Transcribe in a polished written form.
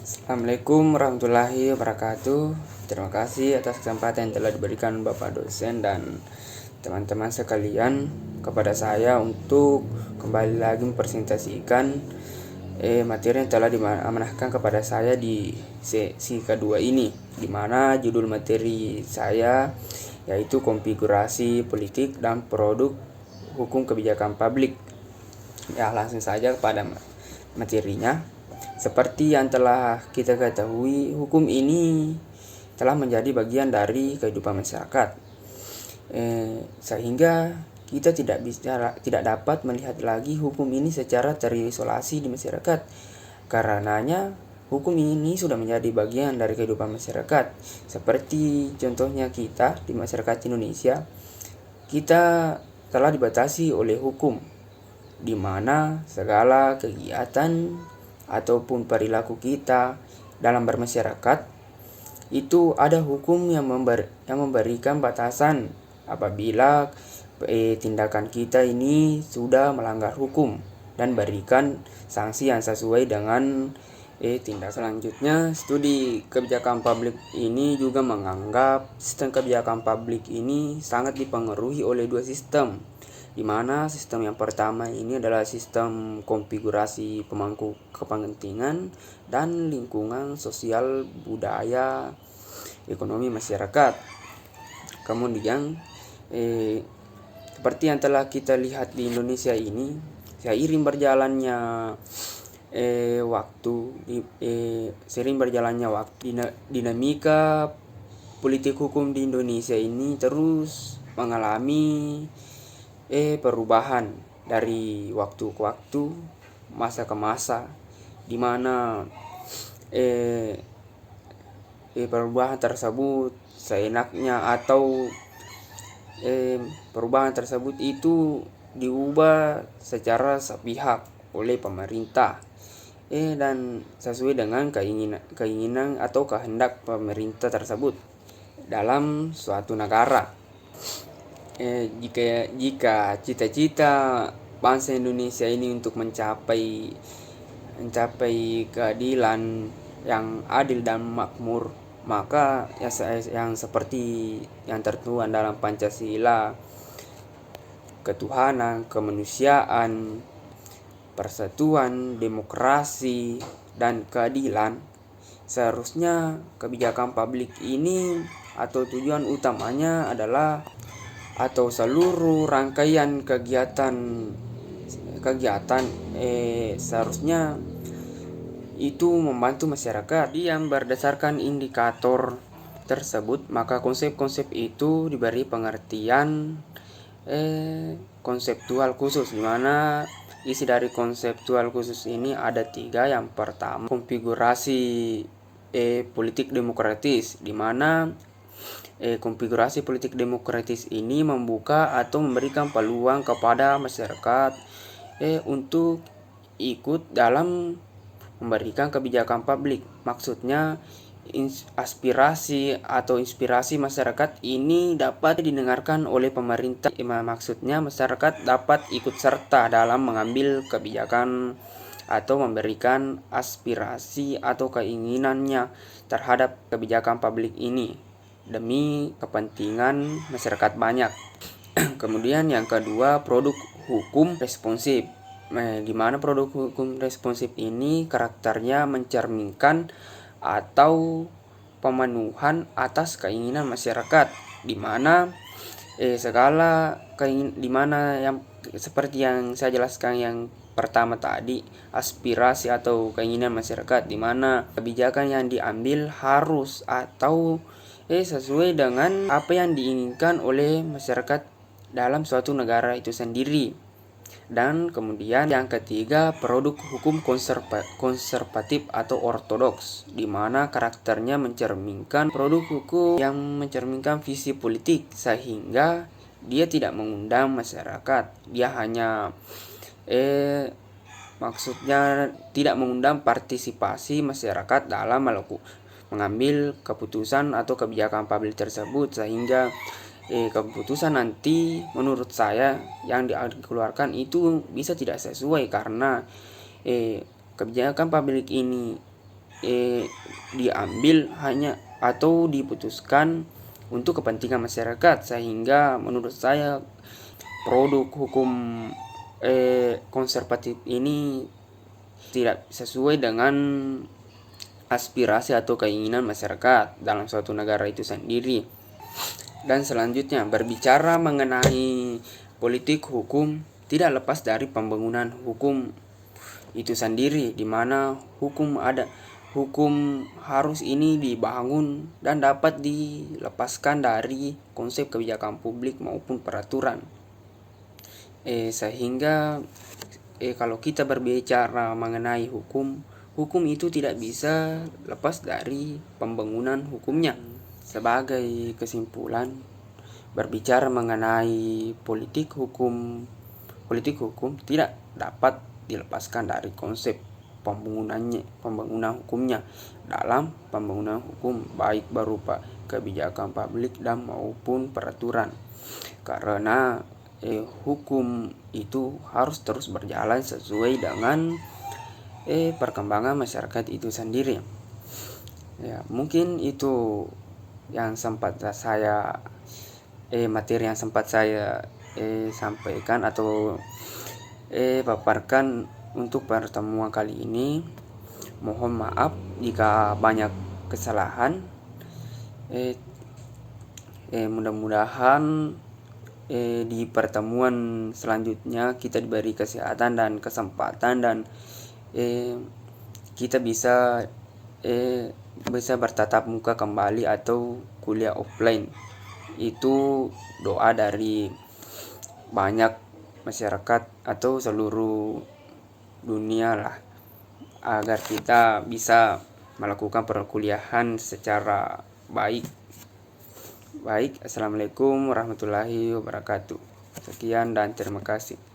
Assalamualaikum warahmatullahi wabarakatuh. Terima kasih atas kesempatan yang telah diberikan Bapak dosen dan teman-teman sekalian kepada saya untuk kembali lagi mempresentasikan materi yang telah diamanahkan kepada saya di sesi kedua ini, di mana judul materi saya yaitu konfigurasi politik dan produk hukum kebijakan publik. Ya, langsung saja kepada materinya. Seperti yang telah kita ketahui, hukum ini telah menjadi bagian dari kehidupan masyarakat, sehingga kita tidak dapat melihat lagi hukum ini secara terisolasi di masyarakat. Karenanya, hukum ini sudah menjadi bagian dari kehidupan masyarakat. Seperti contohnya kita di masyarakat Indonesia, kita telah dibatasi oleh hukum, di mana segala kegiatan ataupun perilaku kita dalam bermasyarakat itu ada hukum yang memberikan batasan apabila tindakan kita ini sudah melanggar hukum dan berikan sanksi yang sesuai dengan tindak selanjutnya. Studi kebijakan publik ini juga menganggap sistem kebijakan publik ini sangat dipengaruhi oleh dua sistem, di mana sistem yang pertama ini adalah sistem konfigurasi pemangku kepentingan dan lingkungan sosial, budaya, ekonomi masyarakat. Kemudian seperti yang telah kita lihat di Indonesia ini, seiring berjalannya dinamika politik hukum di Indonesia ini terus mengalami perubahan dari waktu ke waktu, masa ke masa, di mana perubahan tersebut seenaknya atau perubahan tersebut itu diubah secara sepihak oleh pemerintah dan sesuai dengan keinginan atau kehendak pemerintah tersebut dalam suatu negara. Jika cita-cita bangsa Indonesia ini untuk mencapai keadilan yang adil dan makmur, maka yang seperti yang tertuang dalam Pancasila, ketuhanan, kemanusiaan, persatuan, demokrasi, dan keadilan, seharusnya kebijakan publik ini atau tujuan utamanya adalah atau seluruh rangkaian kegiatan seharusnya itu membantu masyarakat. Yang berdasarkan indikator tersebut, maka konsep-konsep itu diberi pengertian konseptual khusus, di mana isi dari konseptual khusus ini ada 3. Yang pertama, konfigurasi politik demokratis, di mana konfigurasi politik demokratis ini membuka atau memberikan peluang kepada masyarakat untuk ikut dalam memberikan kebijakan publik. Maksudnya aspirasi atau inspirasi masyarakat ini dapat didengarkan oleh pemerintah. Maksudnya masyarakat dapat ikut serta dalam mengambil kebijakan atau memberikan aspirasi atau keinginannya terhadap kebijakan publik ini demi kepentingan masyarakat banyak. Kemudian yang kedua, produk hukum responsif, di mana produk hukum responsif ini karakternya mencerminkan atau pemenuhan atas keinginan masyarakat, di mana yang seperti yang saya jelaskan yang pertama tadi, aspirasi atau keinginan masyarakat, di mana kebijakan yang diambil harus atau sesuai dengan apa yang diinginkan oleh masyarakat dalam suatu negara itu sendiri. Dan kemudian yang ketiga, produk hukum konservatif atau ortodoks, di mana karakternya mencerminkan produk hukum yang mencerminkan visi politik, sehingga dia tidak mengundang masyarakat. Dia hanya maksudnya tidak mengundang partisipasi masyarakat dalam mengambil keputusan atau kebijakan publik tersebut, sehingga keputusan nanti menurut saya yang dikeluarkan itu bisa tidak sesuai, karena kebijakan publik ini diambil hanya atau diputuskan untuk kepentingan masyarakat, sehingga menurut saya produk hukum konservatif ini tidak sesuai dengan aspirasi atau keinginan masyarakat dalam suatu negara itu sendiri. Dan selanjutnya, berbicara mengenai politik hukum tidak lepas dari pembangunan hukum itu sendiri, di mana hukum harus ini dibangun dan dapat dilepaskan dari konsep kebijakan publik maupun peraturan. Sehingga kalau kita berbicara mengenai hukum itu tidak bisa lepas dari pembangunan hukumnya. Sebagai kesimpulan, berbicara mengenai politik hukum tidak dapat dilepaskan dari konsep pembangunan hukumnya dalam pembangunan hukum, baik berupa kebijakan publik dan maupun peraturan. Karena hukum itu harus terus berjalan sesuai dengan perkembangan masyarakat itu sendiri. Ya, mungkin itu yang sempat saya materi yang sempat saya sampaikan atau paparkan untuk pertemuan kali ini. Mohon maaf jika banyak kesalahan. Mudah-mudahan di pertemuan selanjutnya kita diberi kesehatan dan kesempatan, dan kita bisa bertatap muka kembali atau kuliah offline. Itu doa dari banyak masyarakat atau seluruh dunia lah, agar kita bisa melakukan perkuliahan secara baik. Assalamualaikum warahmatullahi wabarakatuh. Sekian dan terima kasih.